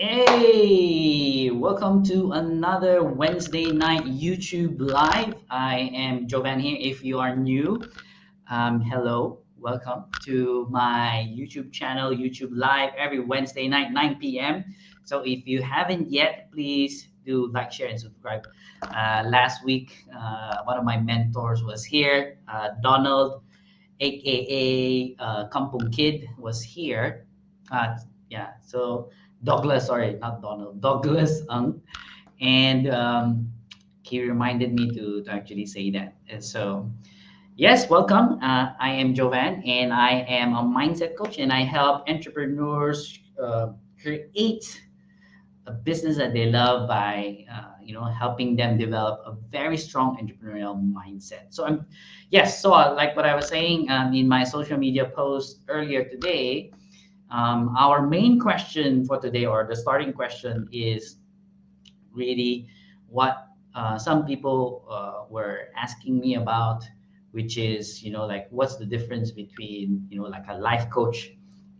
Hey, welcome to another Wednesday night YouTube live. I am Jovan here. If you are new, hello, welcome to my YouTube channel, YouTube live every Wednesday night, 9 p.m. So if you haven't yet, please do like, share, and subscribe. Last week, one of my mentors was here, Donald, aka Kampung Kid, was here. Yeah, so Douglas, sorry, not Donald, Douglas and he reminded me to actually say that. And so, yes, welcome. I am Jovan, and I am a mindset coach, and I help entrepreneurs create a business that they love by helping them develop a very strong entrepreneurial mindset. So I'm yes, so like what I was saying in my social media post earlier today, our main question for today, or the starting question, is really what some people were asking me about, which is, like, what's the difference between, like a life coach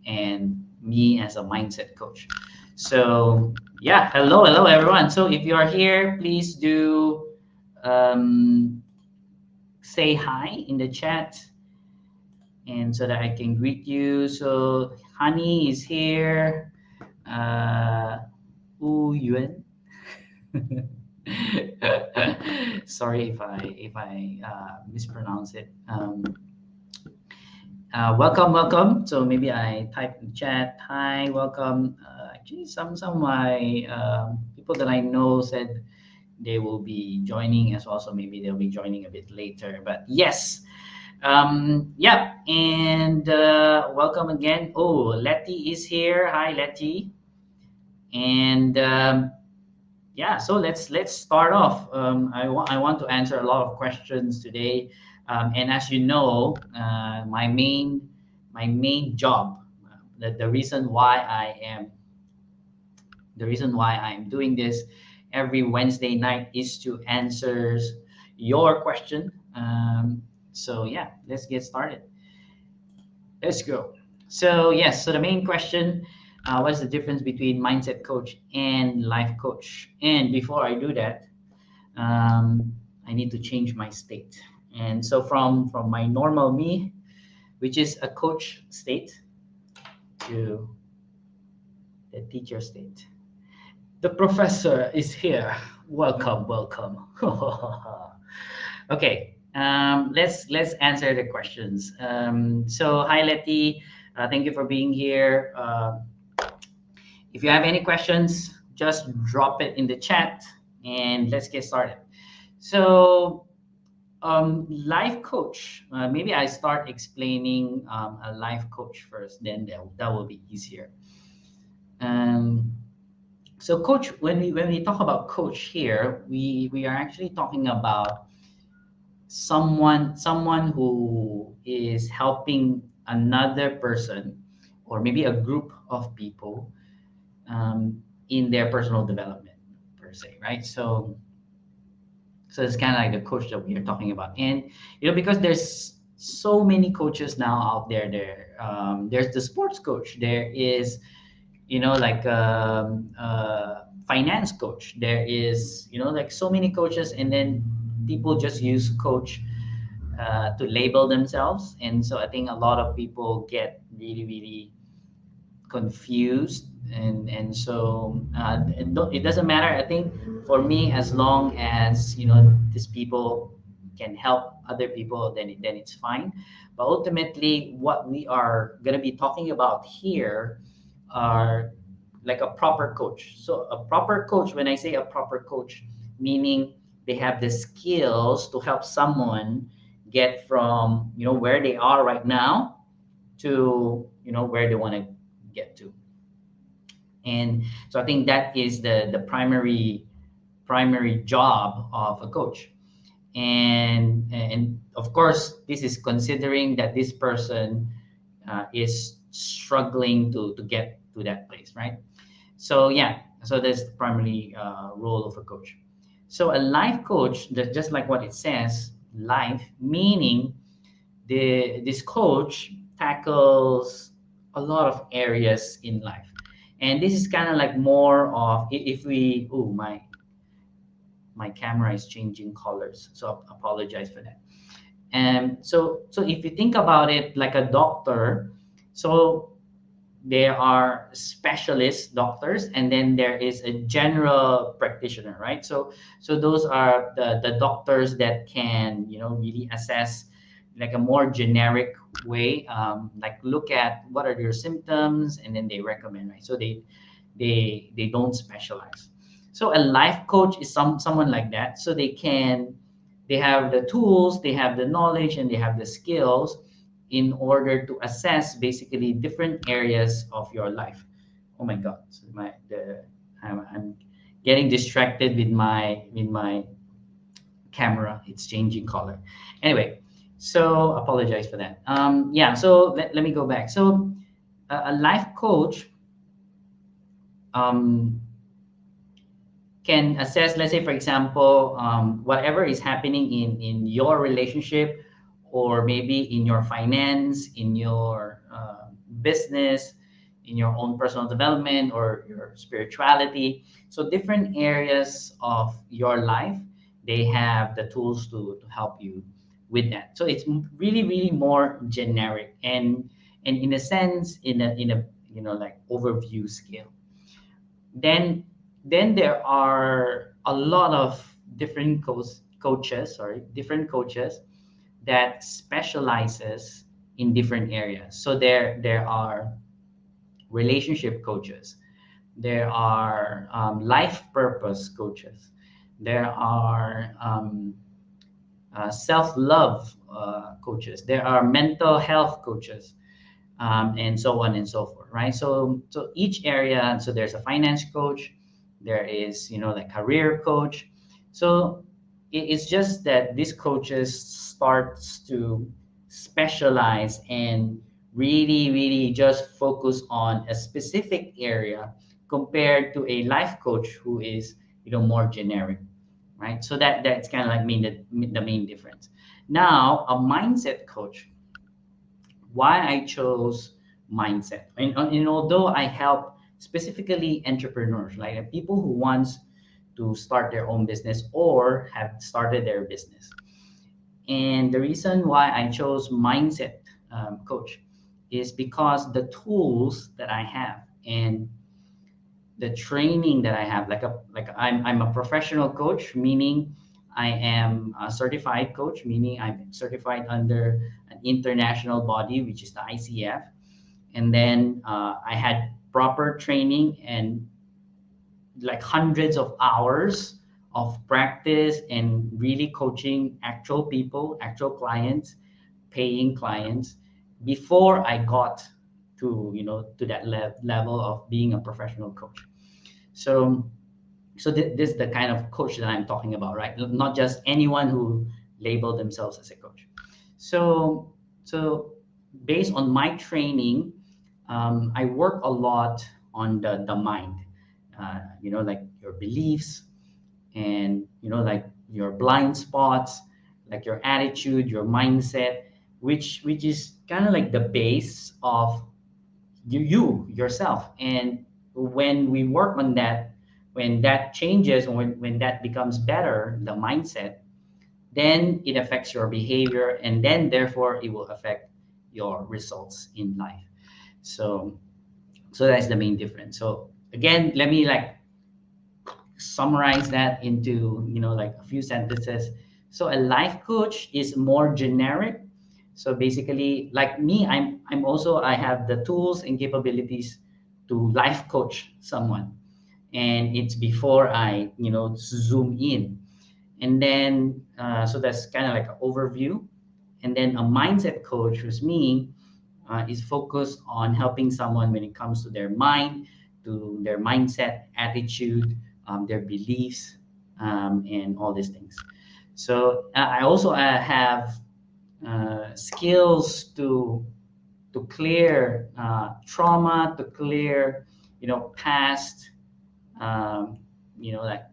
and me as a mindset coach. So, yeah, hello, everyone. So, if you are here, please do um, say hi in the chat, and so that I can greet you. So, Honey is here. Wu Yuan. Sorry if I mispronounce it. Welcome. So maybe I type in chat. Hi, welcome. Actually, some of my people that I know said they will be joining as well. So maybe they'll be joining a bit later. But yes, yeah. And welcome again. Oh, Letty is here. Hi, Letty. And yeah, so let's start off. I want to answer a lot of questions today, and as you know, my main job, the reason why I'm doing this every Wednesday night is to answer your question. So yeah, let's get started. Let's go. So yes, so the main question, what's the difference between mindset coach and life coach? And before I do that, I need to change my state. And so from my normal me, which is a coach state, to the teacher state. The professor is here. Welcome. Okay, let's answer the questions. So hi Letty, thank you for being here. If you have any questions, just drop it in the chat, and let's get started. So, life coach. Maybe I start explaining a life coach first, then that will be easier. Um, so, coach, when we talk about coach here, we are actually talking about someone who is helping another person, or maybe a group of people, in their personal development per se, right? So it's kind of like the coach that we are talking about. And because there's so many coaches now out there. There's the sports coach. There is, like finance coach. There is, like so many coaches, and then people just use coach to label themselves. And so I think a lot of people get really, really confused. And so it doesn't matter, I think, for me, as long as these people can help other people, then it's fine. But ultimately, what we are going to be talking about here are like a proper coach. So a proper coach, when I say a proper coach, meaning they have the skills to help someone get from where they are right now to where they want to get to. And so I think that is the primary job of a coach. And of course, this is considering that this person is struggling to get to that place, right? So yeah, so that's the primary role of a coach. So a life coach, just like what it says, life, meaning this coach tackles a lot of areas in life. And this is kind of like more of if we, oh, my camera is changing colors, so I apologize for that. And so if you think about it like a doctor, so there are specialist doctors, and then there is a general practitioner, right? So those are the doctors that can, really assess like a more generic way, like look at what are your symptoms and then they recommend, right? So they don't specialize. So a life coach is someone like that. So they have the tools, they have the knowledge, and they have the skills in order to assess basically different areas of your life. Oh my God, so I'm getting distracted with my camera. It's changing color. Anyway, so apologize for that. Yeah, so let me go back. So a life coach um, can assess, let's say, for example, whatever is happening in your relationship, or maybe in your finance, in your business, in your own personal development or your spirituality. So different areas of your life, they have the tools to help you with that. So it's really, really more generic, and in a sense, in a like overview scale. Then then there are a lot of different different coaches that specializes in different areas. So there are relationship coaches, there are life purpose coaches, there are self-love coaches, there are mental health coaches, and so on and so forth, right? So each area, so there's a finance coach, there is, like career coach. So it's just that these coaches starts to specialize and really, really just focus on a specific area, compared to a life coach who is, more generic, right? So that's kind of like the main difference. Now, a mindset coach, why I chose mindset. And although I help specifically entrepreneurs, like people who wants to start their own business or have started their business. And the reason why I chose mindset coach is because the tools that I have and the training that I have, I'm a professional coach, meaning I am a certified coach, meaning I'm certified under an international body, which is the ICF. And then I had proper training and like hundreds of hours of practice and really coaching actual people, actual clients, paying clients before I got to, to that level of being a professional coach. So this is the kind of coach that I'm talking about, right? Not just anyone who label themselves as a coach. So based on my training, I work a lot on the mind, like your beliefs, and like your blind spots, like your attitude, your mindset, which is kind of like the base of you yourself. And when we work on that, when that changes, when that becomes better, the mindset, then it affects your behavior, and then therefore it will affect your results in life. So so that's the main difference. So again, let me like summarize that into, like a few sentences. So a life coach is more generic. So basically, like me, I have the tools and capabilities to life coach someone, and it's before I, zoom in. And then so that's kind of like an overview. And then a mindset coach, who's me, is focused on helping someone when it comes to their mind, to their mindset, attitude, their beliefs, and all these things. So I also have skills to clear trauma, to clear, past, um, like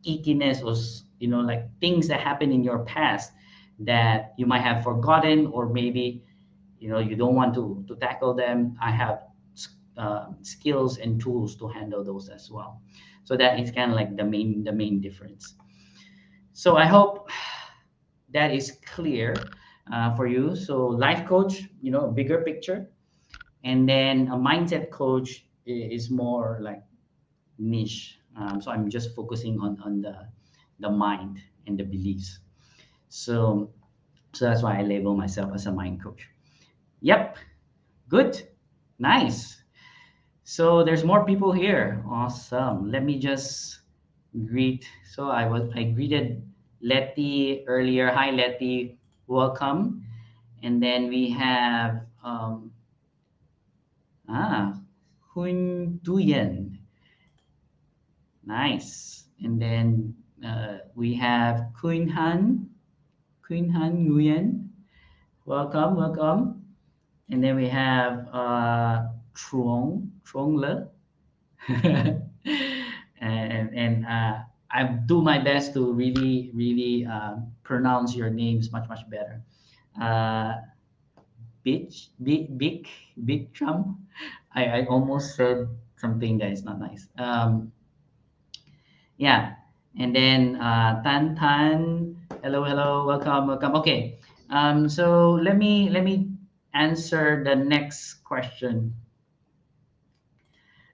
ickiness, or like things that happen in your past that you might have forgotten, or maybe you don't want to tackle them. I have skills and tools to handle those as well. So that is kind of like the main difference. So I hope that is clear for you. So life coach, bigger picture, and then a mindset coach is more like niche. So I'm just focusing on the mind and the beliefs. So so that's why I label myself as a mind coach. Yep, good, nice. So there's more people here. Awesome. Let me just greet. So I greeted Letty earlier. Hi Letty, welcome. And then we have Hun Duyen. Nice. And then we have Queen Han Nguyen. Welcome, welcome. And then we have Truong Le. and I do my best to really pronounce your names much better. Uh, big Trump. I almost said something that is not nice. Yeah, and then Tan Tan. Hello, hello, welcome, welcome. Okay, so let me answer the next question.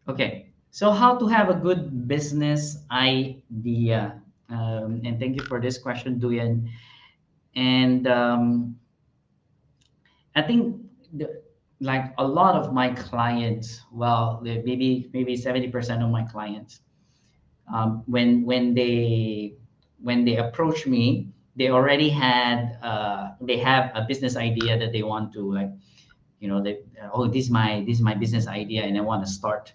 Okay, so how to have a good business idea? And thank you for this question, Duyan. And I think like a lot of my clients, well, maybe 70% of my clients, when they approach me, they have a business idea that they want to like, they, oh, this is my business idea, and I want to start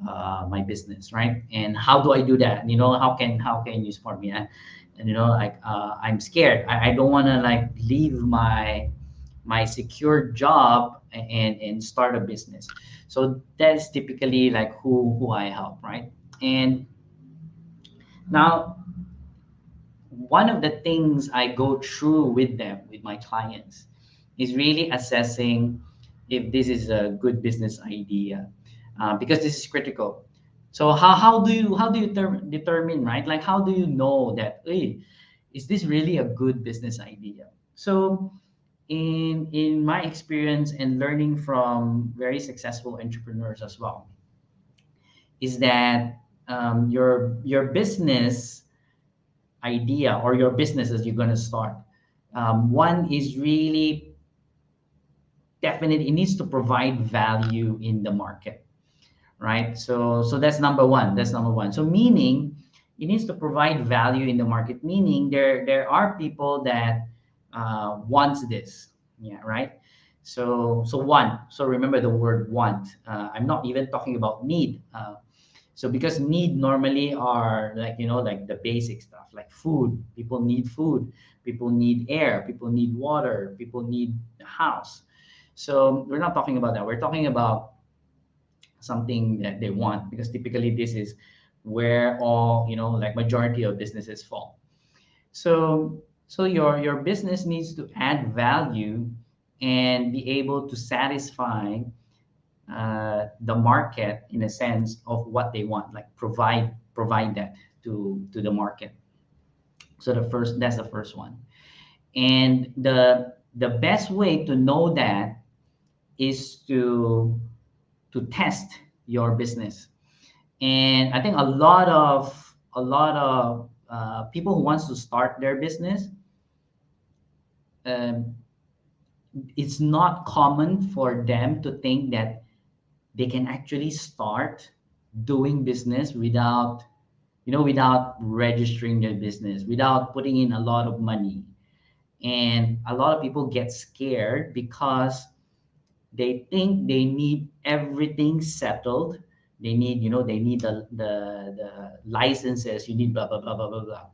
my business, right? And how do I do that? How can you support me? And like I'm scared. I don't want to like leave my secure job and start a business. So that's typically like who I help, right? And now one of the things I go through with them, with my clients, is really assessing if this is a good business idea, because this is critical. So how do you determine, right? Like how do you know that, hey, is this really a good business idea? So in my experience and learning from very successful entrepreneurs as well, is that your business idea or your business that you're going to start, one is really definite. It needs to provide value in the market, right? So that's number one. That's number one. So meaning it needs to provide value in the market, meaning there are people that wants this. Yeah, right. So want. So remember the word want. I'm not even talking about need. So because need normally are like, like the basic stuff like food. People need food. People need air. People need water. People need a house. So we're not talking about that. We're talking about something that they want, because typically this is where all, like majority of businesses fall. So your business needs to add value and be able to satisfy the market in a sense of what they want, like provide that to the market. So that's the first one. And the best way to know that is to test your business. And I think a lot of people who wants to start their business, um, it's not common for them to think that they can actually start doing business without registering their business, without putting in a lot of money. And a lot of people get scared because they think they need everything settled. They need the licenses. You need blah blah blah blah blah blah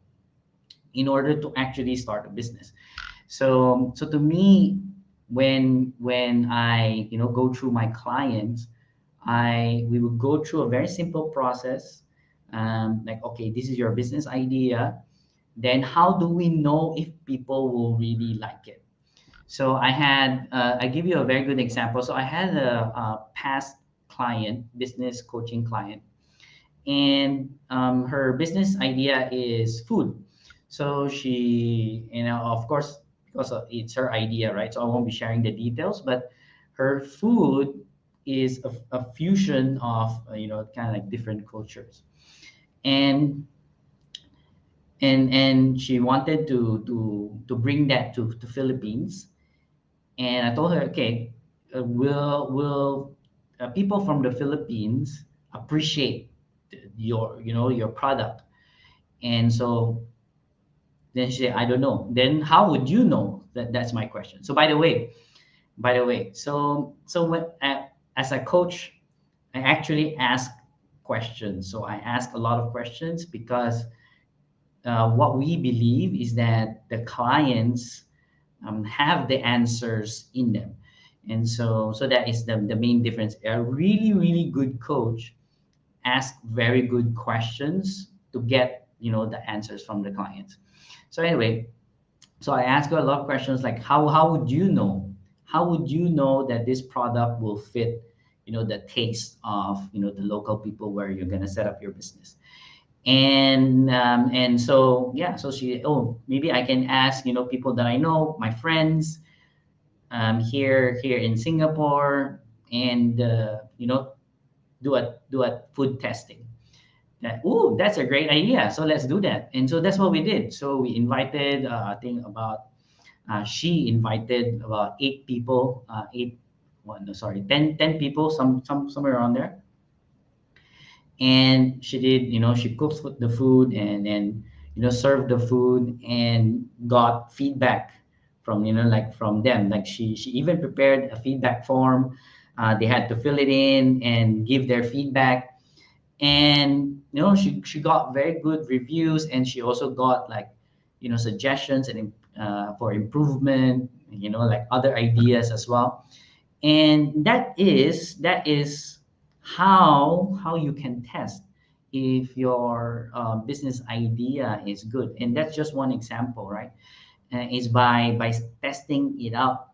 in order to actually start a business. So to me, when I go through my clients, I we will go through a very simple process. Like, okay, this is your business idea. Then how do we know if people will really like it? So I give you a very good example. So I had a past client, business coaching client, and her business idea is food. So she, of course, because it's her idea, right? So I won't be sharing the details, but her food is a fusion of kind of like different cultures, and and she wanted to bring that to Philippines. And I told her, okay, will people from the Philippines appreciate your your product? And so then she said, I don't know. Then how would you know? That's my question. So by the way, so when as a coach, I actually ask questions. So I ask a lot of questions because what we believe is that the clients have the answers in them. And so that is the main difference. A really good coach asks very good questions to get the answers from the clients. So anyway, so I asked her a lot of questions like how would you know? How would you know that this product will fit the taste of the local people where you're going to set up your business? And so yeah, so she, oh, maybe I can ask people that I know, my friends, here in Singapore, and do a food testing. That, oh, that's a great idea. So let's do that. And so that's what we did. So we invited, I think about she invited about 8 people, well, no, sorry, 10 people, somewhere around there. And she did, she cooked the food, and then served the food, and got feedback from like from them. Like she even prepared a feedback form. They had to fill it in and give their feedback. And she got very good reviews, and she also got like suggestions and for improvement, like other ideas as well. And that is how you can test if your business idea is good. And that's just one example, right? Is by testing it out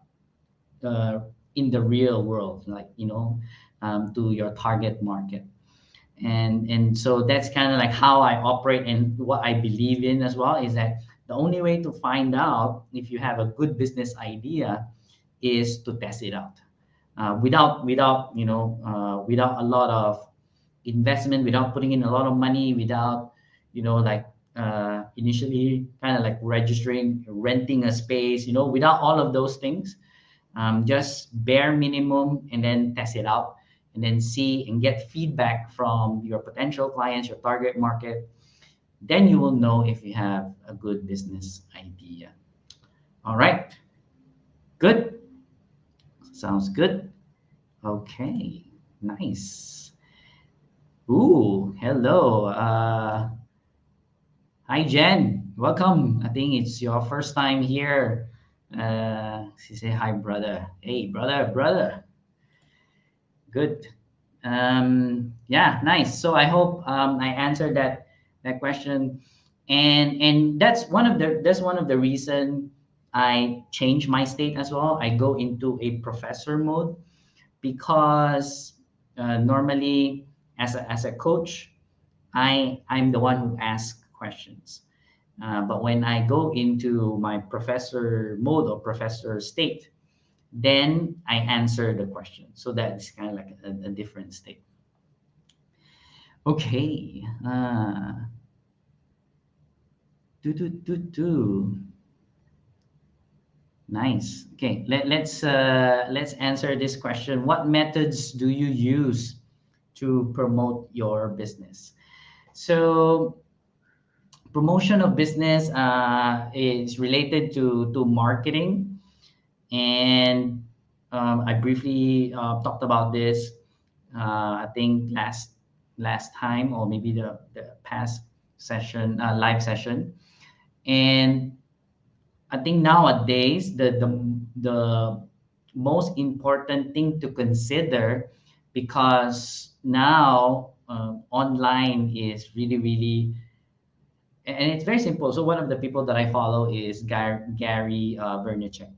uh, in the real world, like to your target market. And so that's kind of like how I operate, and what I believe in as well is that the only way to find out if you have a good business idea is to test it out, without a lot of investment, without putting in a lot of money, without like initially kind of like registering, renting a space, without all of those things. Just bare minimum, and then test it out, and then see and get feedback from your potential clients, your target market. Then you will know if you have a good business idea. All right, good. Sounds good. Okay, nice. Ooh, hello. Hi, Jen. Welcome. I think it's your first time here. She say hi, brother. Hey, brother. Good. Yeah, nice. So I hope I answered that question, and that's one of the reason I change my state as well. I go into a professor mode because normally as a coach, I'm the one who asks questions. But when I go into my professor mode or professor state, then I answer the question. So that's kind of like a different state. Okay. Do. Nice. Okay. Let's answer this question. What methods do you use to promote your business? So promotion of business is related to marketing, and I briefly talked about this. I think last time, or maybe the past session, live session. And I think nowadays the most important thing to consider, because now online is really, and it's very simple. So one of the people that I follow is Gary Vaynerchuk,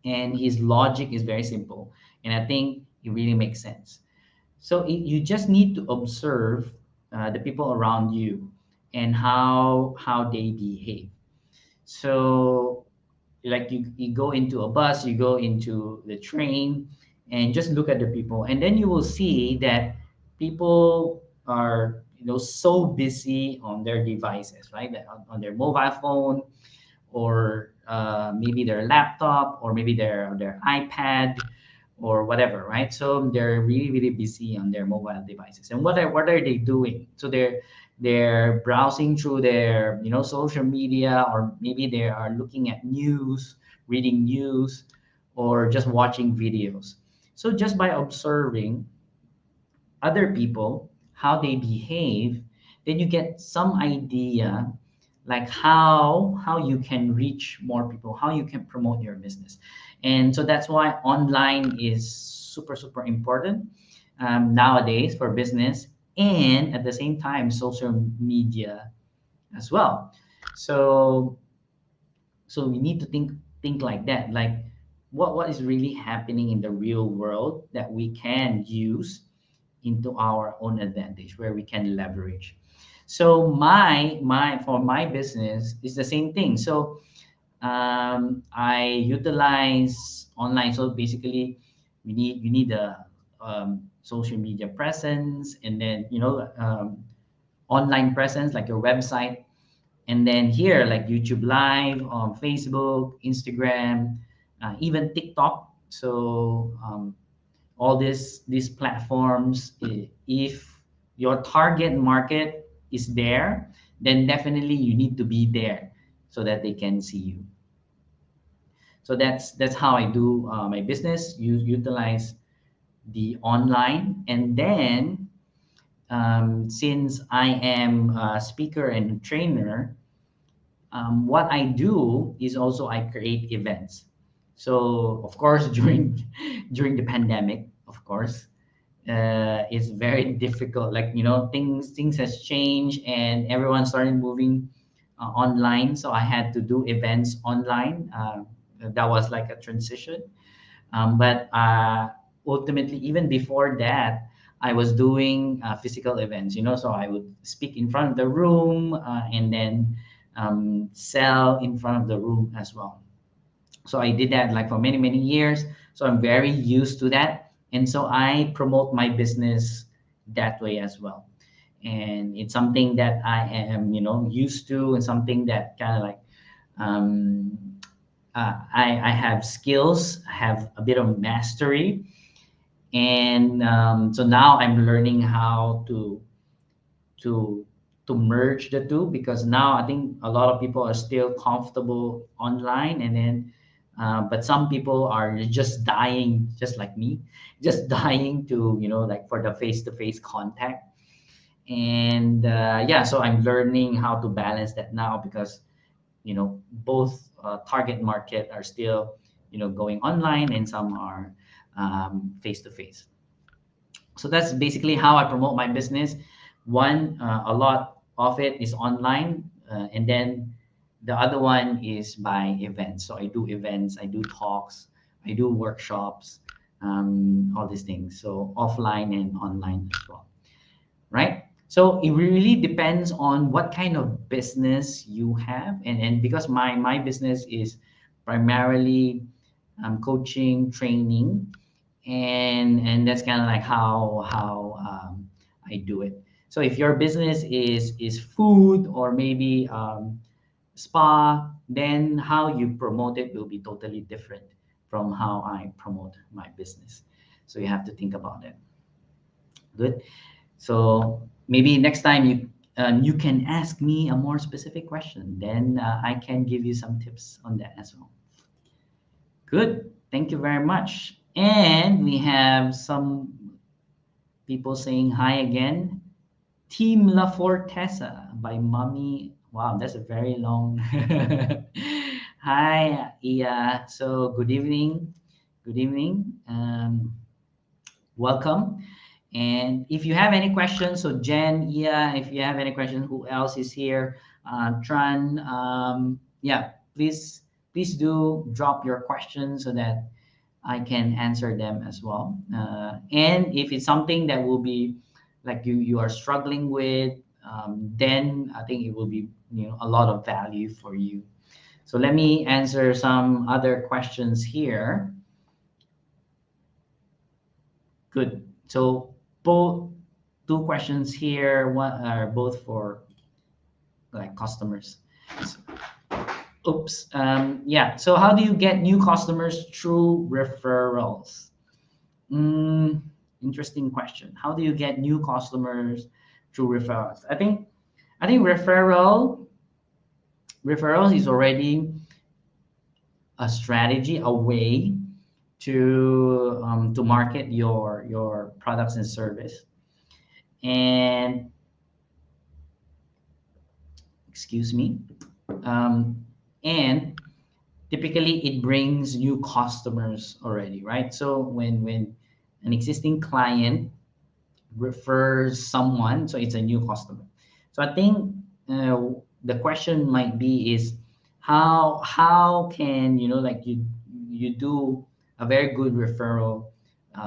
and his logic is very simple, and I think it really makes sense. So you just need to observe the people around you and how they behave. So like you go into a bus, you go into the train, and just look at the people, and then you will see that people are, so busy on their devices, right? Like on their mobile phone, or maybe their laptop, or maybe their iPad, or whatever, right? So they're really really busy on their mobile devices. And what are they doing? So they're browsing through their, social media, or maybe they are looking at news, reading news, or just watching videos. So just by observing other people, how they behave, then you get some idea, like how you can reach more people, how you can promote your business. And so that's why online is super super important nowadays for business, and at the same time social media as well. So so we need to think like that, like what is really happening in the real world that we can use into our own advantage, where we can leverage. So my for my business is the same thing. So I utilize online. So basically, you need a social media presence, and then online presence like your website, and then here like YouTube Live on Facebook, Instagram, even TikTok. So all these platforms, if your target market is there, then definitely you need to be there so that they can see you. So that's how I do my business. You utilize the online, and then since I am a speaker and trainer, what I do is also I create events. So of course during the pandemic, of course, it's very difficult. Like things has changed, and everyone started moving online. So I had to do events online. That was like a transition. But ultimately, even before that, I was doing physical events. So I would speak in front of the room, and then sell in front of the room as well. So I did that like for many many years. So I'm very used to that, and so I promote my business that way as well. And it's something that I am used to, and something that kind of like um, I have skills, have a bit of mastery, and so now I'm learning how to to merge the two, because now I think a lot of people are still comfortable online, and then but some people are just dying, just like me, just dying to like for the face-to-face contact. And yeah, so I'm learning how to balance that now, because both target market are still going online, and some are face-to-face. So that's basically how I promote my business. One, a lot of it is online, and then the other one is by events. So I do events, I do talks, I do workshops, all these things. So offline and online as well, right? So it really depends on what kind of business you have, and because my business is primarily coaching, training, and that's kind of like how I do it. So if your business is food, or maybe spa, then how you promote it will be totally different from how I promote my business. So you have to think about it. Good. So maybe next time you can ask me a more specific question. Then I can give you some tips on that as well. Good. Thank you very much. And we have some people saying hi again. Team La Fortesa by Mommy. Wow, that's a very long. Hi, Iya. So good evening. Good evening. Welcome. And if you have any questions, so Jen, Iya, if you have any questions, who else is here? Tran, yeah, please do drop your questions so that I can answer them as well. And if it's something that will be like you are struggling with, then I think it will be, a lot of value for you. So let me answer some other questions here. Good. So both two questions here. One are both for like customers. Oops. Yeah. So how do you get new customers through referrals? Mm, Interesting question. How do you get new customers through referrals? I think referrals is already a strategy, a way to market your products and service. And excuse me. Um, and typically it brings new customers already, right? So when an existing client refers someone, so it's a new customer. So I think the question might be is how can like you do a very good referral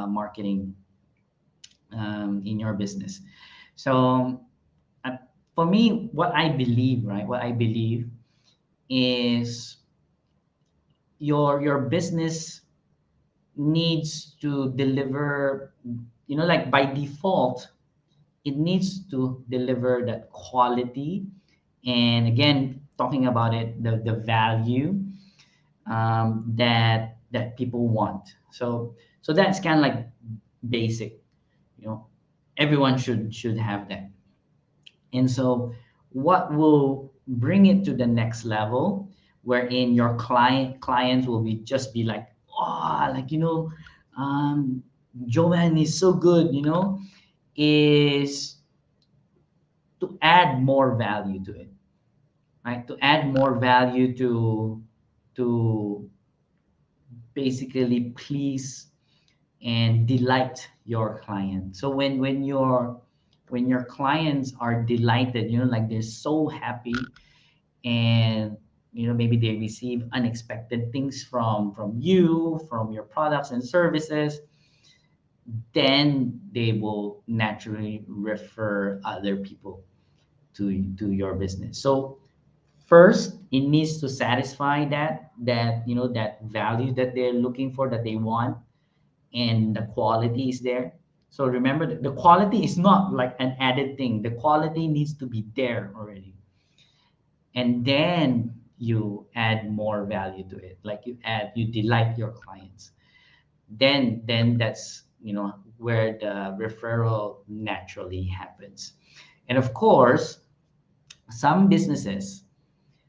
marketing in your business. So uh, for me, what I believe, right? What I believe is your business needs to deliver, like by default it needs to deliver that quality, and again talking about it, the value that people want. So that's kind of like basic, you know everyone should have that. And so what will bring it to the next level, wherein your clients will be just be like, oh, like, um Jovan is so good, is to add more value to it, right? To add more value to basically please and delight your client. So when your clients are delighted, like they're so happy, and maybe they receive unexpected things from you, from your products and services, then they will naturally refer other people to your business. So first it needs to satisfy that value that they're looking for, that they want, and the quality is there. So remember, the quality is not like an added thing. The quality needs to be there already, and then you add more value to it, like you delight your clients. Then that's where the referral naturally happens. And of course, some businesses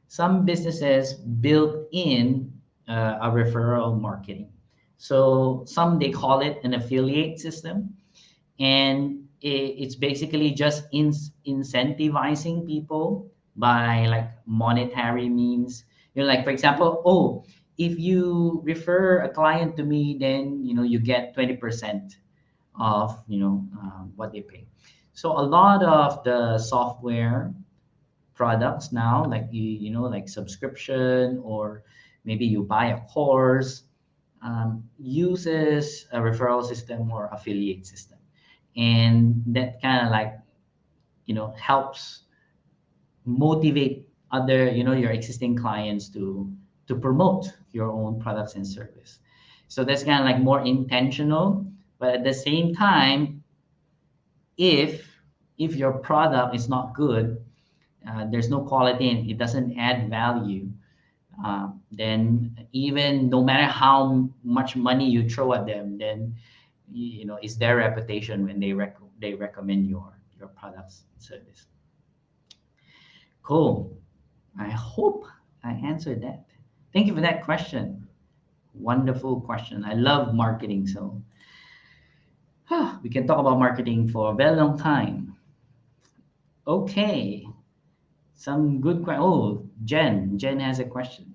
some businesses build in a referral marketing. So some, they call it an affiliate system, and it's basically just incentivizing people by like monetary means. Like for example, oh, if you refer a client to me, then you get 20% of what they pay. So a lot of the software products now, like like subscription, or maybe you buy a course, uses a referral system or affiliate system, and that kind of like helps motivate other your existing clients to promote your own products and service. So that's kind of like more intentional, but at the same time, if your product is not good, there's no quality and it doesn't add value, then even no matter how much money you throw at them, then it's their reputation when they recommend your products and service. Cool. I hope I answered that. Thank you for that question. Wonderful question. I love marketing, so we can talk about marketing for a very long time. Okay, some good question. Oh, Jen has a question.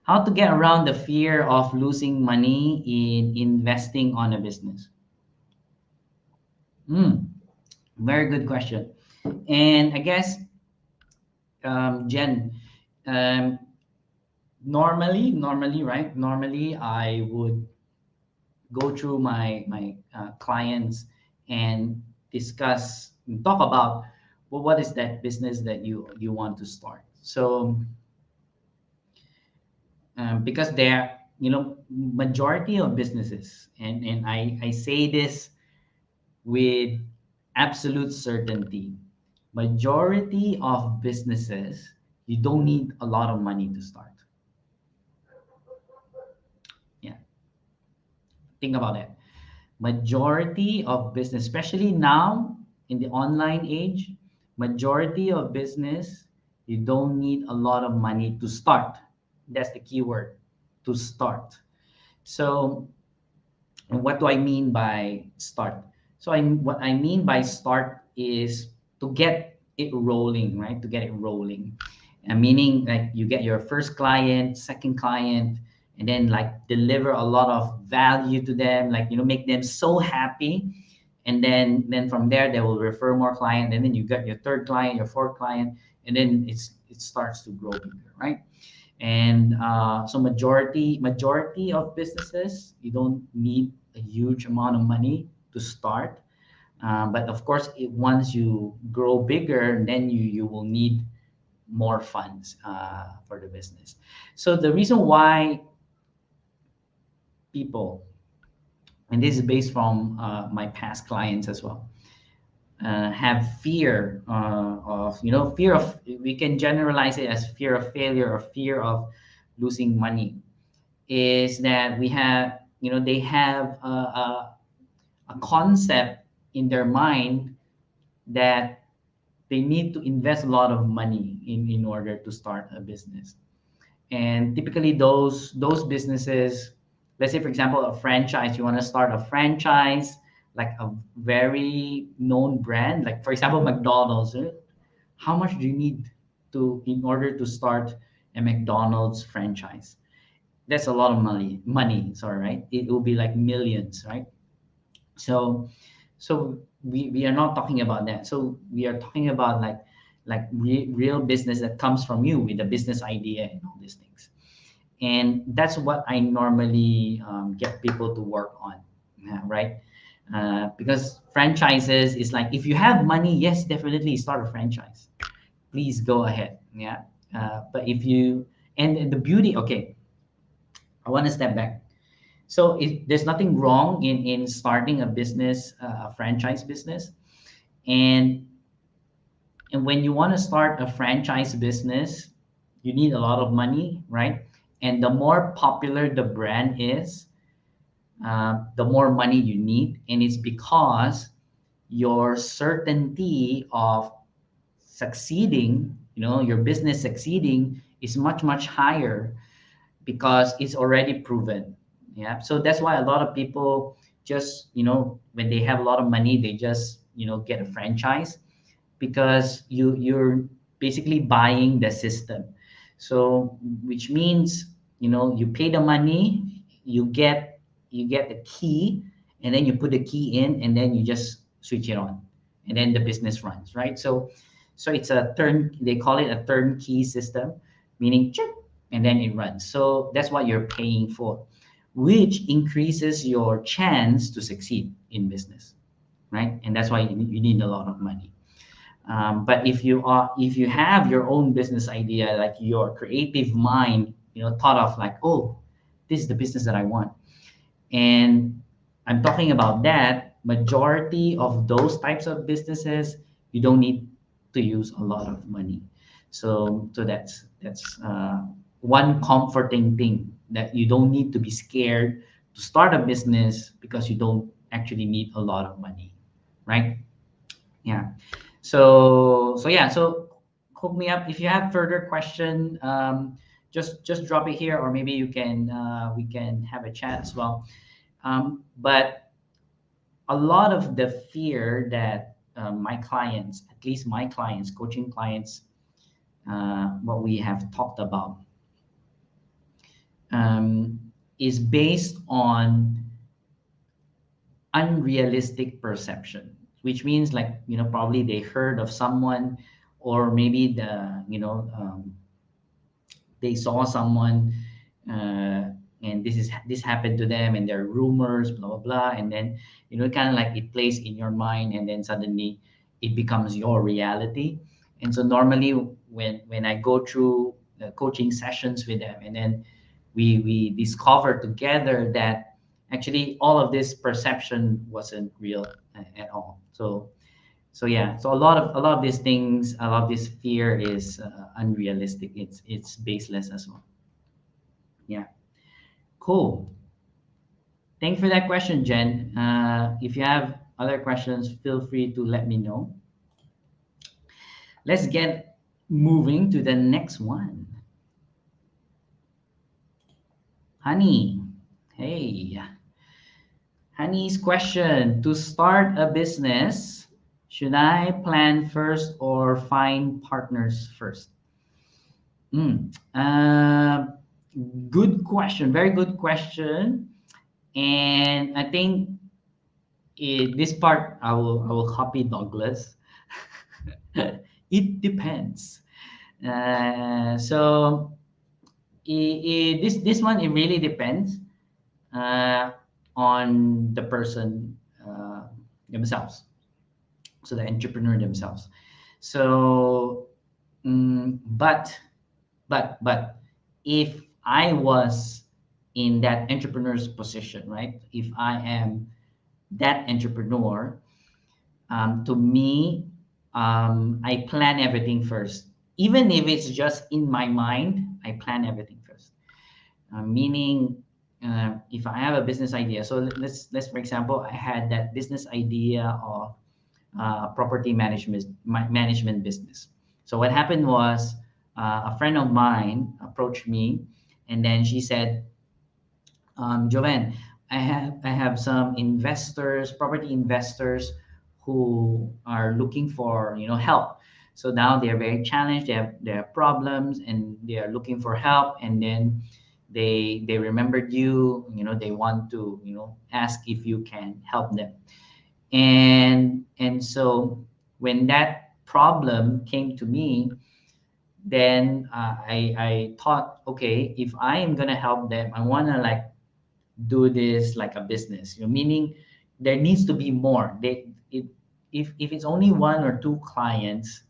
How to get around the fear of losing money in investing on a business? Hmm, Very good question. And I guess, Jen, um, Normally, right? Normally, I would go through my clients and discuss and talk about, well, what is that business that you want to start. So because there, majority of businesses, and I say this with absolute certainty, majority of businesses, you don't need a lot of money to start. Yeah, think about it. Majority of business, especially now in the online age, majority of business, you don't need a lot of money to start. That's the key word, to start. So, and what do I mean by start? So what I mean by start is to get it rolling, right? To get it rolling. And meaning like you get your first client, second client, and then like deliver a lot of value to them, like make them so happy. And then from there they will refer more client, and then you get your third client, your fourth client, and then it starts to grow bigger, right? And so majority of businesses, you don't need a huge amount of money to start. But of course, once you grow bigger, then you will need more funds for the business. So the reason why people, and this is based from my past clients as well, have fear of, fear of, we can generalize it as fear of failure or fear of losing money, is that we have, they have a concept in their mind that they need to invest a lot of money in order to start a business. And typically those businesses, let's say for example a franchise, you want to start a franchise, like a very known brand, like for example McDonald's, how much do you need to in order to start a McDonald's franchise? That's a lot of money, sorry, right? It will be like millions, right? So we are not talking about that. So we are talking about like real business that comes from you with a business idea and all these things. And that's what I normally get people to work on, right? Because franchises is like, if you have money, yes, definitely start a franchise, please go ahead. Yeah. But if you, and the beauty, okay, I want to step back. So there's nothing wrong in starting a business, a franchise business. And when you want to start a franchise business, you need a lot of money, right? And the more popular the brand is, the more money you need. And it's because your certainty of succeeding, your business succeeding is much, much higher because it's already proven. Yeah. So that's why a lot of people just, when they have a lot of money, they just, get a franchise, because you're basically buying the system. So which means, you pay the money, you get the key, and then you put the key in, and then you just switch it on, and then the business runs, right? So it's a they call it a turnkey system, meaning check, and then it runs. So that's what you're paying for, which increases your chance to succeed in business, right? And that's why you need a lot of money. But if you have your own business idea, like your creative mind, thought of like, oh, this is the business that I want, and I'm talking about that majority of those types of businesses, you don't need to use a lot of money. So that's one comforting thing, that you don't need to be scared to start a business because you don't actually need a lot of money, right? Yeah. So yeah. So hook me up if you have further question. Just drop it here, or maybe you can we can have a chat as well. But a lot of the fear that my clients, at least my clients, coaching clients, what we have talked about, um, is based on unrealistic perception, which means like, probably they heard of someone, or maybe they saw someone, uh, and this happened to them, and there are rumors, blah blah blah, and then kind of like it plays in your mind, and then suddenly it becomes your reality. And so normally when I go through coaching sessions with them, and then we discover together that actually all of this perception wasn't real at all. So yeah, so a lot of these things, a lot of this fear is unrealistic. It's baseless as well. Yeah, cool. Thanks for that question, Jen. If you have other questions, feel free to let me know. Let's get moving to the next one. Honey, hey, Honey's question: to start a business, should I plan first or find partners first? Mm. Good question. Very good question. And I think this part I will copy Douglas. It depends. So this one, it really depends uh, on the person themselves. So the entrepreneur themselves. So, but if I was in that entrepreneur's position, right? If I am that entrepreneur, to me, I plan everything first. Even if it's just in my mind, I plan everything first. Meaning, if I have a business idea, so let's for example, I had that business idea of property management business. So what happened was, a friend of mine approached me, and then she said, Jovan, I have some investors, property investors, who are looking for help. So now they're very challenged. They have problems, and they are looking for help. And then they remembered you. They want to ask if you can help them. And so when that problem came to me, then I thought, okay, if I am gonna help them, I wanna like do this like a business, meaning there needs to be more. If it's only one or two clients,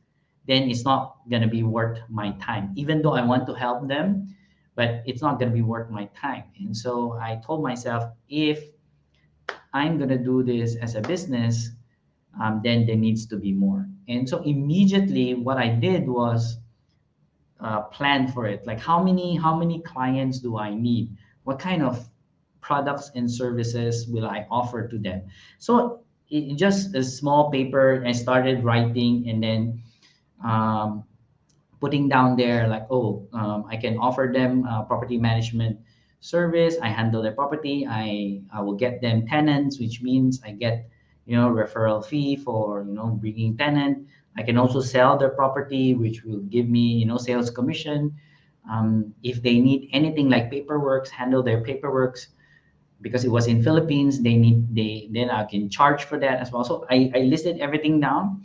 then it's not going to be worth my time, even though I want to help them, but it's not going to be worth my time. And so I told myself, if I'm going to do this as a business, then there needs to be more. And so immediately what I did was plan for it. Like how many clients do I need? What kind of products and services will I offer to them? So just a small paper, I started writing, and then um, putting down there like, oh, I can offer them property management service. I handle their property. I will get them tenants, which means I get referral fee for bringing tenant. I can also sell their property, which will give me sales commission. If they need anything like paperwork, handle their paperwork, because it was in Philippines. They then I can charge for that as well. So I listed everything down,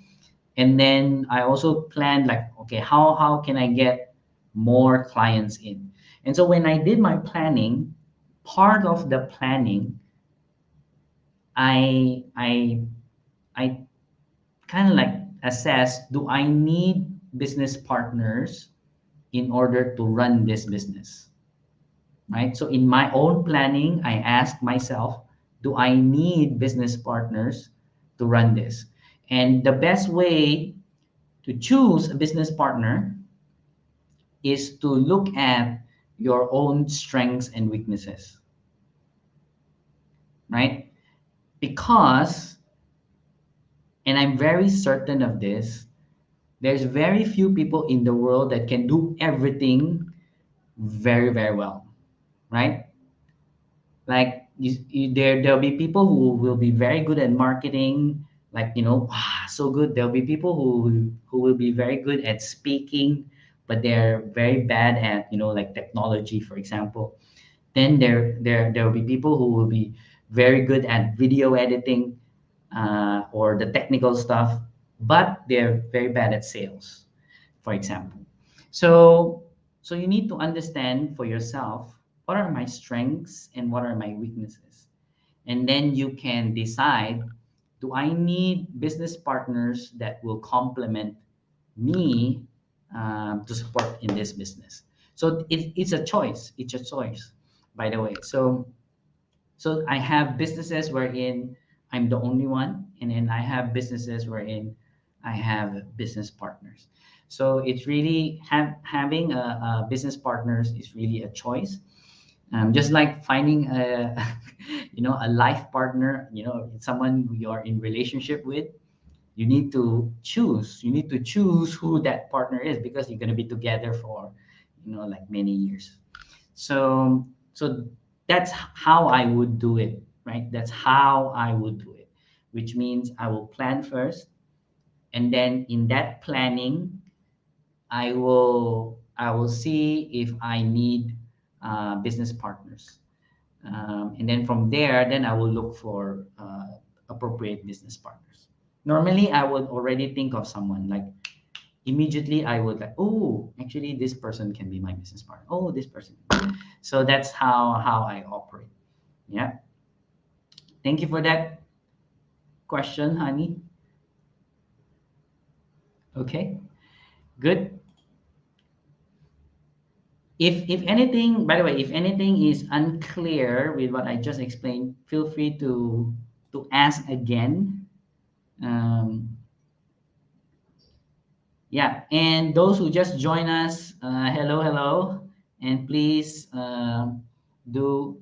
and then I also planned like, okay, how can I get more clients in? And so when I did my planning, part of the planning, I kind of like assess, do I need business partners in order to run this business, right? So in my own planning, I asked myself, do I need business partners to run this? And the best way to choose a business partner is to look at your own strengths and weaknesses, right? Because, and I'm very certain of this, there's very few people in the world that can do everything very, very well, right? Like there'll be people who will be very good at marketing, like wow, so good. There'll be people who will be very good at speaking, but they're very bad at like technology, for example. Then there will be people who will be very good at video editing, or the technical stuff, but they're very bad at sales, for example. So So you need to understand for yourself what are my strengths and what are my weaknesses. And then you can decide, do I need business partners that will complement me to support in this business? So it's a choice. It's a choice, by the way. So I have businesses wherein I'm the only one, and then I have businesses wherein I have business partners. So it's really having a business partners is really a choice. Just like finding a a life partner, someone you're in relationship with. You need to choose who that partner is, because you're going to be together for like many years. So that's how I would do it, right? That's how I would do it, which means I will plan first, and then in that planning, I will see if I need business partners, and then from there, then I will look for appropriate business partners. Normally, I would already think of someone, like immediately I would like, oh, actually this person can be my business partner. Oh, this person. So that's how I operate. Yeah. Thank you for that question, honey. Okay. Good. If anything, by the way, if anything is unclear with what I just explained, feel free to ask again. Um, yeah, and those who just join us, hello, hello, and please do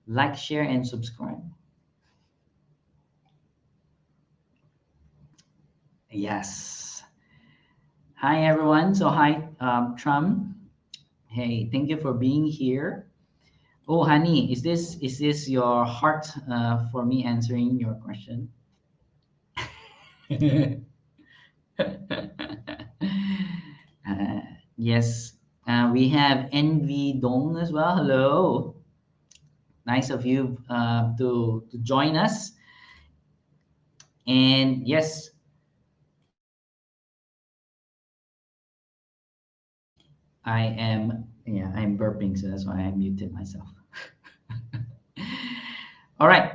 like, share, and subscribe. Yes. Hi, everyone. So, hi, Trump. Hey, thank you for being here. Oh, honey, is this your heart for me answering your question? uh, yes. We have Envy Dong as well. Hello. Nice of you to join us. And yes, I'm burping, so that's why I muted myself. All right.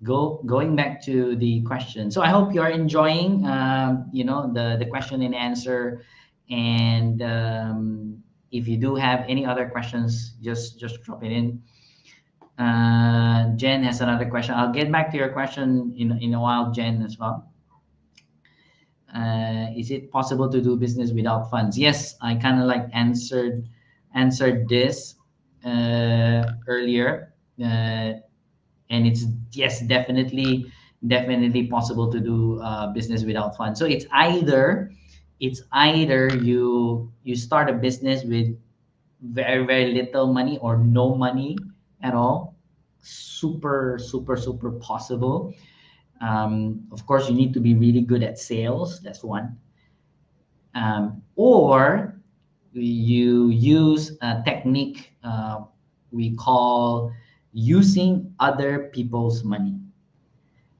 Going back to the question. So I hope you're enjoying the question and answer. And if you do have any other questions, just drop it in. Jen has another question. I'll get back to your question in a while, Jen, as well. Is it possible to do business without funds? Yes, I kind of like answered this earlier. And it's, yes, definitely possible to do business without funds. So it's either you start a business with very little money or no money at all. Super super super possible. Of course, you need to be really good at sales. That's one. Or you use a technique we call using other people's money.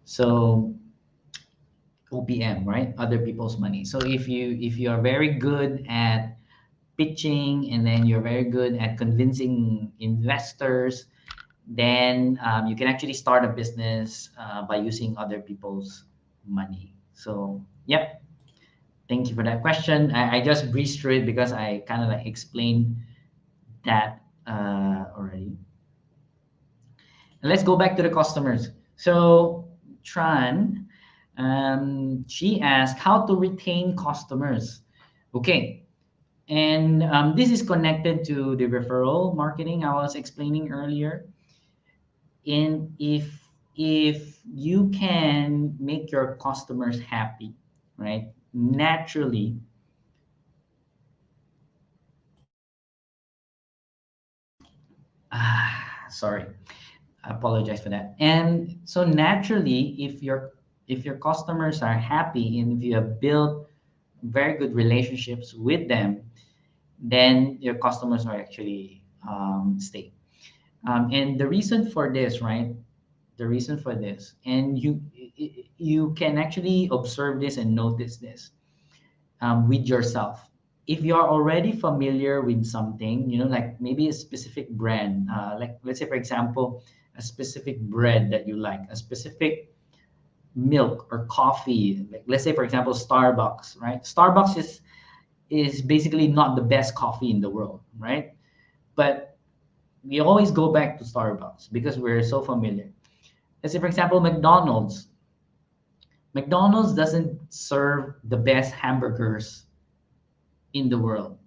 So OPM, right? Other people's money. So if you are very good at pitching, and then you're very good at convincing investors, then you can actually start a business by using other people's money. So yep. Thank you for that question. I just breezed through it because I kind of like explained that already. And let's go back to the customers. So Tran, she asked how to retain customers. Okay, and this is connected to the referral marketing I was explaining earlier. And if you can make your customers happy, right? Naturally, sorry, I apologize for that. And so naturally, if your customers are happy, and if you have built very good relationships with them, then your customers are actually stay. And the reason for this, right? The reason for this, and you can actually observe this and notice this with yourself. if you're already familiar with something, like maybe a specific brand, like let's say, for example, a specific bread that you like, a specific milk or coffee, like let's say, for example, Starbucks, right? Starbucks is basically not the best coffee in the world, right? But we always go back to Starbucks because we're so familiar. Let's say, for example, McDonald's. McDonald's doesn't serve the best hamburgers in the world.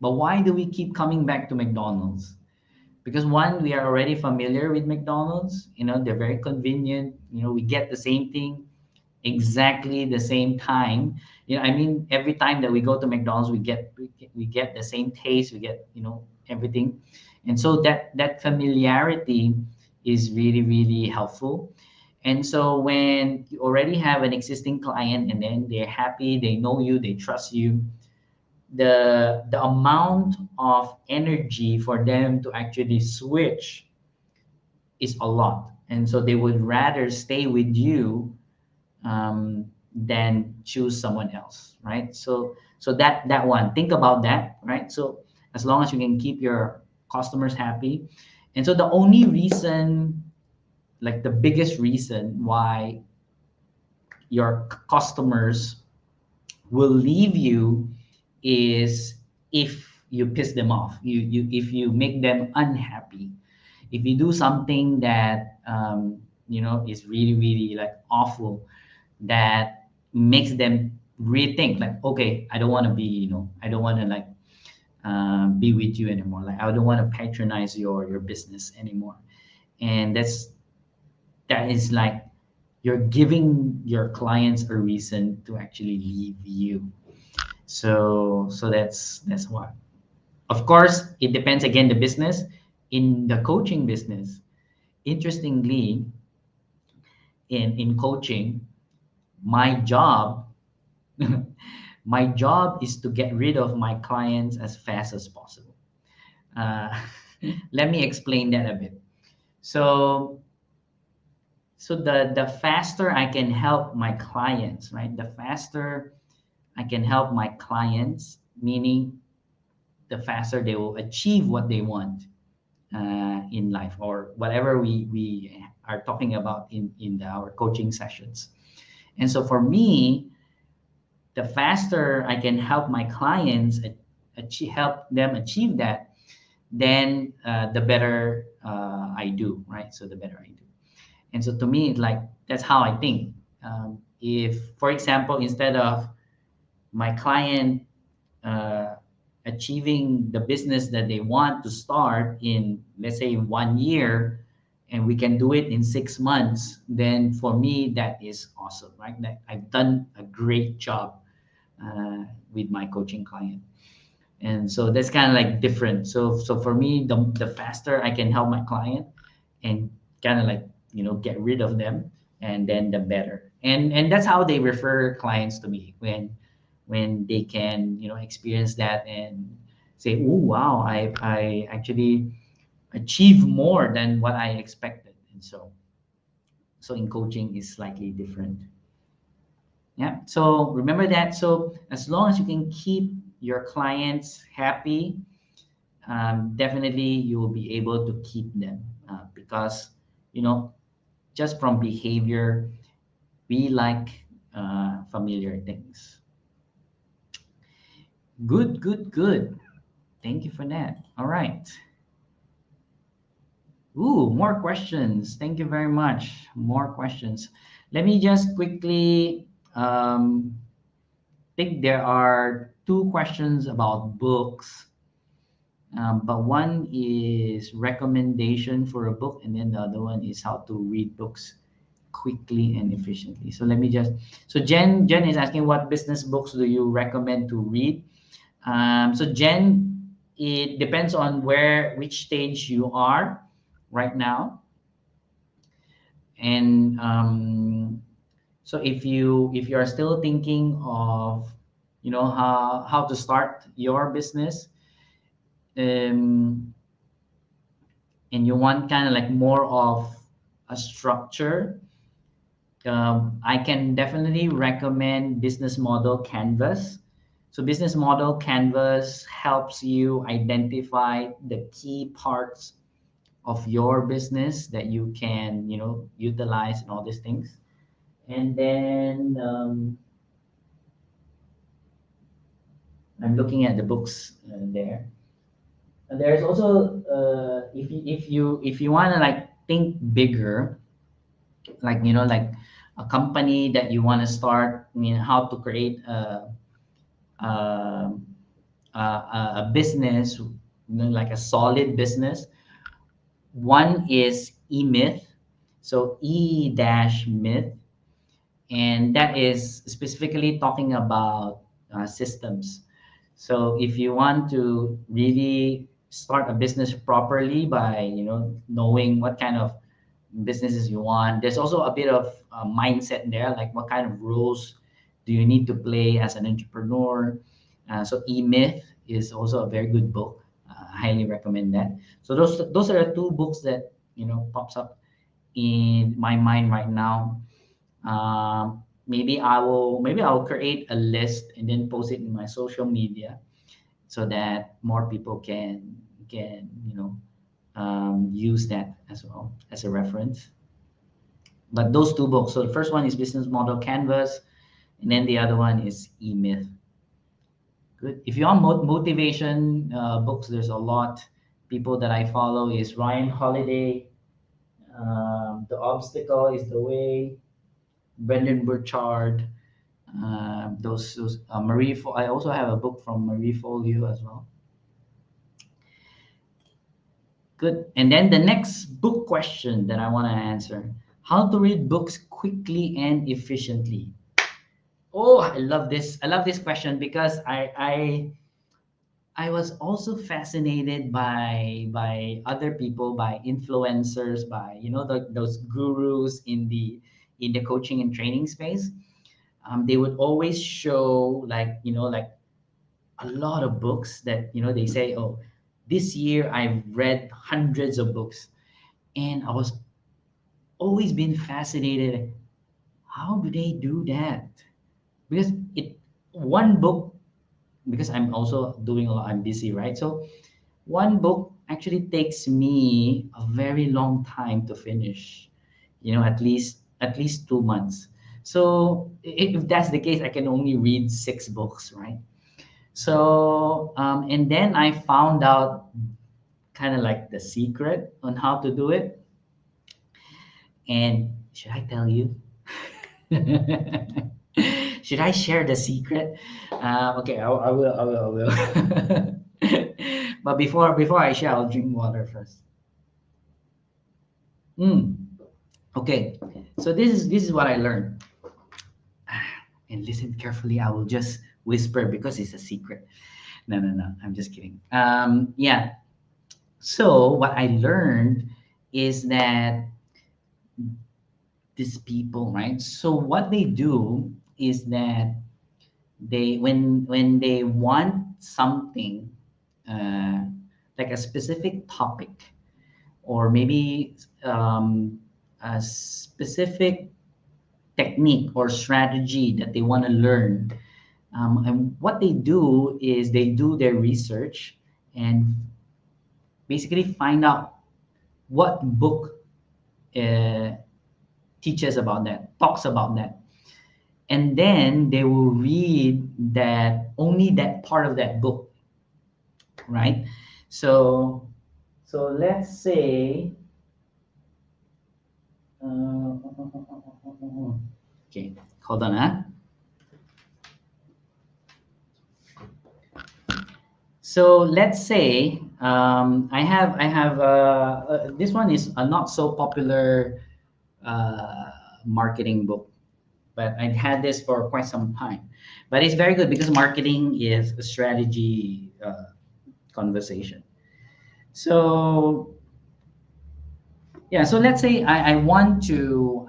But why do we keep coming back to McDonald's? Because one, we are already familiar with McDonald's. They're very convenient. We get the same thing exactly the same time. I mean, every time that we go to McDonald's, we get the same taste. We get everything, and so that familiarity is really really helpful. And so when you already have an existing client and then they're happy, they know you, they trust you, the amount of energy for them to actually switch is a lot, and so they would rather stay with you than choose someone else, right? So that one, think about that, right? So as long as you can keep your customers happy, and so the only reason, like the biggest reason why your customers will leave you is if you piss them off, if you make them unhappy, if you do something that is really really like awful, that makes them rethink, like, okay, I don't want to be, I don't want to like be with you anymore, like I don't want to patronize your business anymore. And that is like you're giving your clients a reason to actually leave you. So that's why. Of course, it depends again the business. In the coaching business, interestingly, in coaching, my job my job is to get rid of my clients as fast as possible. uh, Let me explain that a bit. So so the faster I can help my clients, right, the faster I can help my clients, meaning the faster they will achieve what they want in life, or whatever we are talking about in our coaching sessions. And so for me, the faster I can help my clients help them achieve that, then the better I do, right? So the better I do. And so to me, it's like that's how I think. If, for example, instead of my client uh, achieving the business that they want to start in, let's say, 1 year, and we can do it in 6 months, then for me that is awesome, right? That I've done a great job with my coaching client. And so that's kind of like different. So for me, the faster I can help my client and kind of like get rid of them, and then the better. And that's how they refer clients to me, when they can experience that and say, oh wow, I actually achieve more than what I expected. And so in coaching is slightly different. Yeah. So remember that. So as long as you can keep your clients happy, definitely you will be able to keep them, because you know just from behavior, we like familiar things. Good, good, good. Thank you for that. All right. Ooh, more questions. Thank you very much. More questions. Let me just quickly think there are two questions about books. But one is recommendation for a book, and then the other one is how to read books quickly and efficiently. So let me just. So Jen is asking, what business books do you recommend to read? So Jen, it depends on which stage you are right now, and so if you are still thinking of how to start your business, um, and you want kind of like more of a structure, I can definitely recommend Business Model Canvas. So business model canvas helps you identify the key parts of your business that you can, utilize and all these things. And then I'm looking at the books there. And there's also if you want to like think bigger, like like a company that you want to start, how to create a, a business, like a solid business. One is e-myth, so e-myth, and that is specifically talking about systems. So if you want to really start a business properly by knowing what kind of businesses you want, there's also a bit of mindset there, like what kind of roles do you need to play as an entrepreneur. So e-myth is also a very good book. I highly recommend that. So those are the two books that pops up in my mind right now. Maybe I'll create a list and then post it in my social media so that more people can use that as well as a reference. But those two books. So the first one is Business Model Canvas, and then the other one is E-Myth. Good. If you want motivation books, there's a lot. People that I follow is Ryan Holiday. The Obstacle is the Way. Brendan Burchard. Those Marie. I also have a book from Marie Folio as well. Good. And then the next book question that I want to answer: how to read books quickly and efficiently. Oh, I love this. I love this question because I was also fascinated by other people, by influencers, by those gurus in the coaching and training space. They would always show like like a lot of books that they say, oh, this year I've read hundreds of books, and I was always been fascinated. How do they do that? Because it one book, because I'm also doing a lot, I'm busy, right? So one book actually takes me a very long time to finish, at least 2 months. So if that's the case, I can only read 6 books, right? So and then I found out kind of like the secret on how to do it. And should I tell you? Should I share the secret? Okay, I will. I will. I will. But before I share, I'll drink water first. Mm, okay, so this is what I learned. And listen carefully. I will just whisper because it's a secret. No, no, no. I'm just kidding. Yeah. So what I learned is that these people, right? So what they do is that when they want something, uh, like a specific topic, or maybe a specific technique or strategy that they want to learn, and what they do is they do their research and basically find out what book uh, teaches about that, talks about that, and then they will read that only that part of that book, right? So let's say okay, hold on, huh? So let's say I have this one is a not so popular uh, marketing book, but I've had this for quite some time. But it's very good because marketing is a strategy conversation. So yeah, so let's say I want to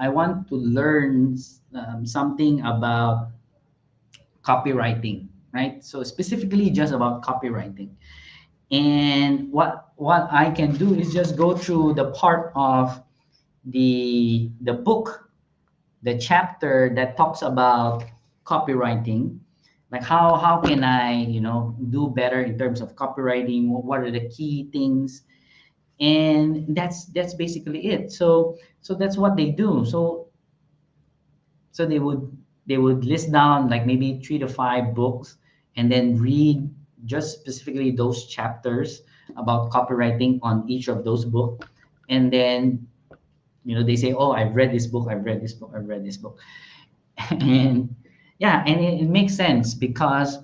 learn something about copywriting, right? So specifically just about copywriting. And what I can do is just go through the part of the book, the chapter that talks about copywriting, like how can I, do better in terms of copywriting? What are the key things? And that's basically it. So that's what they do. So they would list down like maybe 3 to 5 books, and then read just specifically those chapters about copywriting on each of those books. And then they say, oh, I've read this book, I've read this book, I've read this book. And yeah, and it makes sense because,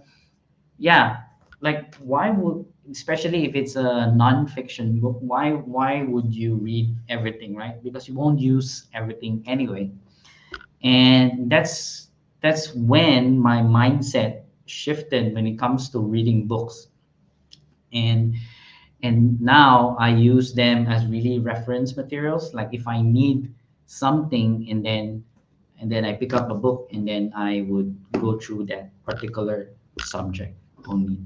yeah, like why would, especially if it's a non-fiction book, why would you read everything, right? Because you won't use everything anyway. And that's when my mindset shifted when it comes to reading books. And and now I use them as really reference materials. Like if I need something, and then I pick up a book, and then I would go through that particular subject only.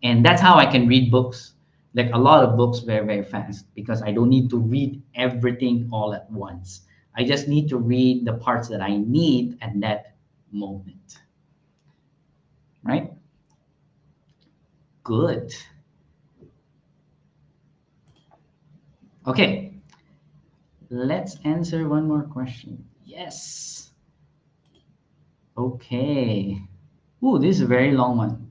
And that's how I can read books, like a lot of books, very, very fast, because I don't need to read everything all at once. I just need to read the parts that I need at that moment, right? Good. Okay, let's answer one more question. Yes. Okay. Ooh, this is a very long one,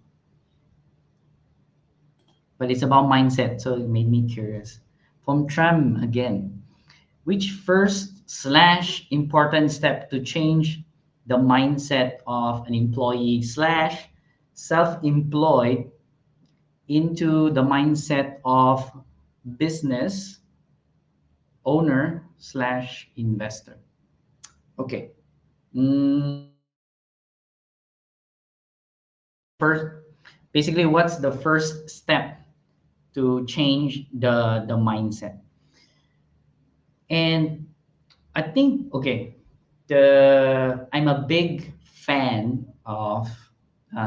but it's about mindset, so it made me curious. From Tram again. Which first slash important step to change the mindset of an employee slash self-employed into the mindset of business owner slash investor? Okay. Mm, first, basically, what's the first step to change the mindset? And I think, okay, the I'm a big fan of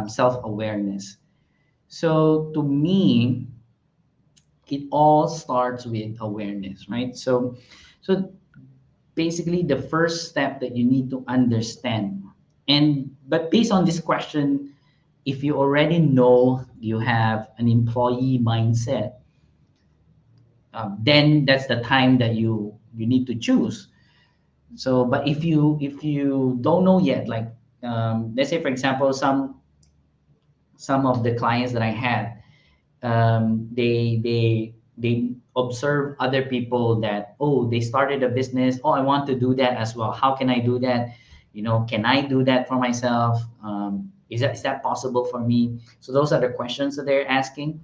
self-awareness. So to me, it all starts with awareness, right? So basically, the first step that you need to understand, and but based on this question, if you already know you have an employee mindset, then that's the time that you need to choose. So, but if you don't know yet, like let's say for example, some of the clients that I had, they observe other people that, oh, they started a business. Oh, I want to do that as well. How can I do that? Can I do that for myself? Is that possible for me? So those are the questions that they're asking.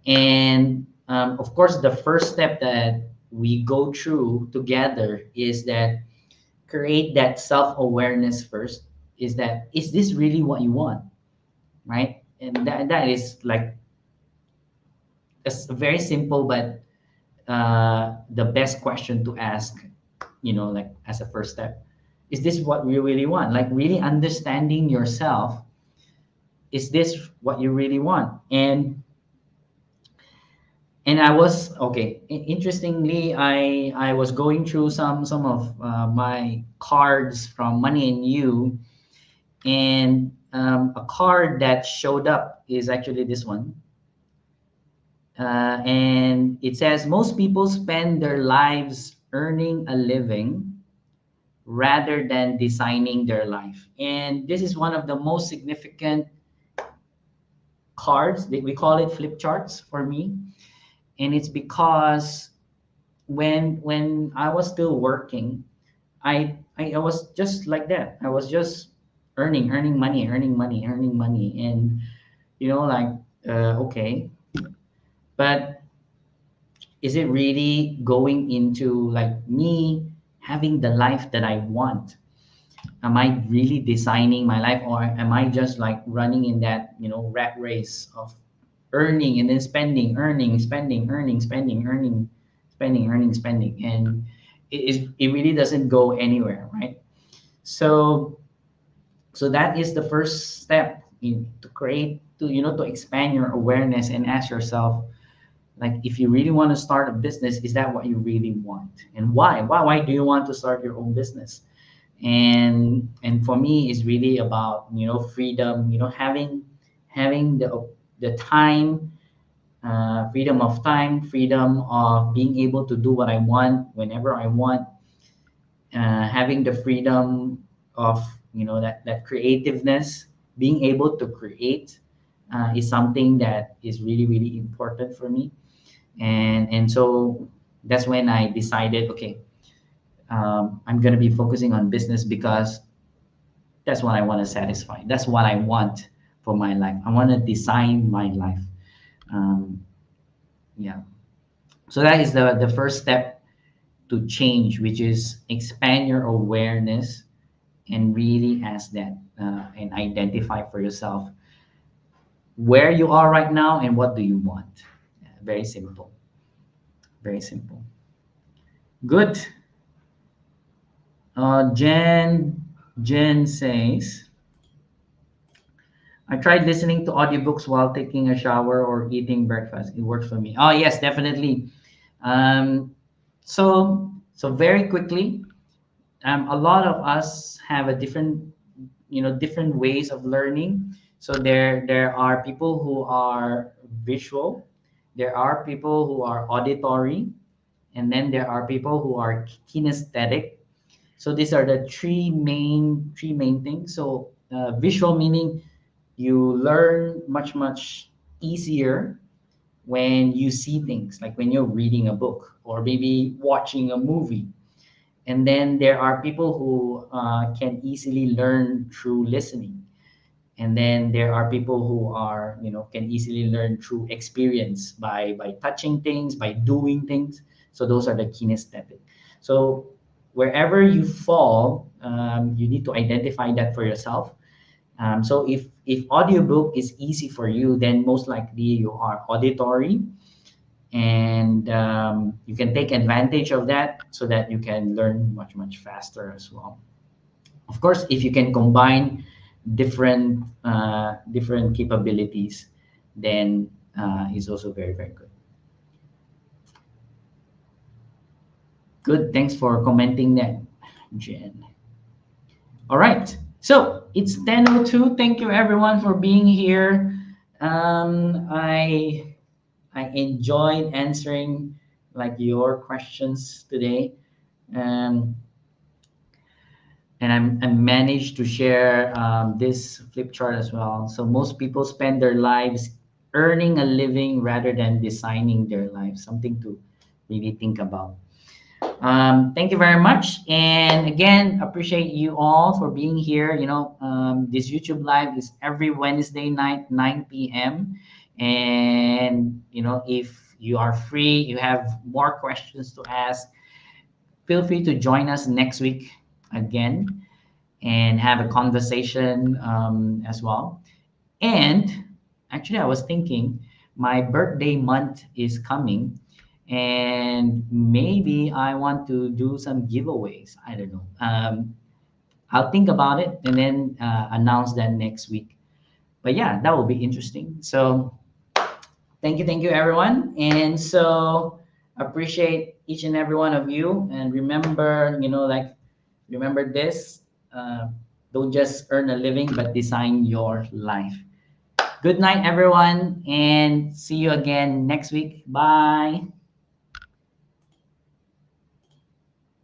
And of course, the first step that we go through together is that create that self-awareness first. Is this really what you want, right? And that is like, it's very simple, but the best question to ask, like as a first step, is this what you really want? Like really understanding yourself. Is this what you really want? And I was okay. Interestingly, I was going through some of my cards from Money and You, and a card that showed up is actually this one. And it says most people spend their lives earning a living rather than designing their life. And this is one of the most significant cards. We call it flip charts for me. And it's because when I was still working, I was just like that. I was just earning money, earning money, earning money. And like, okay, but is it really going into like me having the life that I want? Am I really designing my life, or am I just like running in that rat race of earning and then spending, earning, spending, earning, spending, earning, spending, earning, spending, and it really doesn't go anywhere, right? So so that is the first step in to create, to expand your awareness and ask yourself, like, if you really want to start a business, is that what you really want? And why do you want to start your own business? And for me it's really about, freedom, having the time, freedom of time, freedom of being able to do what I want whenever I want, having the freedom of, that creativeness, being able to create, is something that is really really important for me. And so that's when I decided, okay, I'm going to be focusing on business because that's what I want to satisfy. That's what I want for my life. I want to design my life. um, yeah. So that is the first step to change, which is expand your awareness and really ask that, and identify for yourself where you are right now and what do you want. Very simple. Very simple. Good. Jen says, I tried listening to audiobooks while taking a shower or eating breakfast. It works for me. Oh yes, definitely. Um, so very quickly, a lot of us have a different, different ways of learning. So there are people who are visual, there are people who are auditory, and then there are people who are kinesthetic. So these are the three main things. So visual meaning you learn much easier when you see things, like when you're reading a book or maybe watching a movie. And then there are people who can easily learn through listening. And then there are people who are, can easily learn through experience, by touching things, by doing things. So those are the kinesthetic. So wherever you fall, you need to identify that for yourself. So if audiobook is easy for you, then most likely you are auditory, and you can take advantage of that so that you can learn much faster as well. Of course, if you can combine different capabilities, then it's also very good. Good. Thanks for commenting that, Jen. All right. So it's 10:02. Thank you everyone for being here. I enjoyed answering like your questions today. Um, and I managed to share this flip chart as well. So most people spend their lives earning a living rather than designing their life. Something to really think about. Thank you very much, and again, appreciate you all for being here. This YouTube live is every Wednesday night, 9 p.m. And if you are free, you have more questions to ask, feel free to join us next week again and have a conversation as well. And actually, I was thinking my birthday month is coming, and maybe I want to do some giveaways. I don't know. I'll think about it and then announce that next week. But yeah, that will be interesting. So thank you, everyone. And so appreciate each and every one of you. And remember, remember this. Uh, don't just earn a living, but design your life. Good night, everyone, and see you again next week. Bye.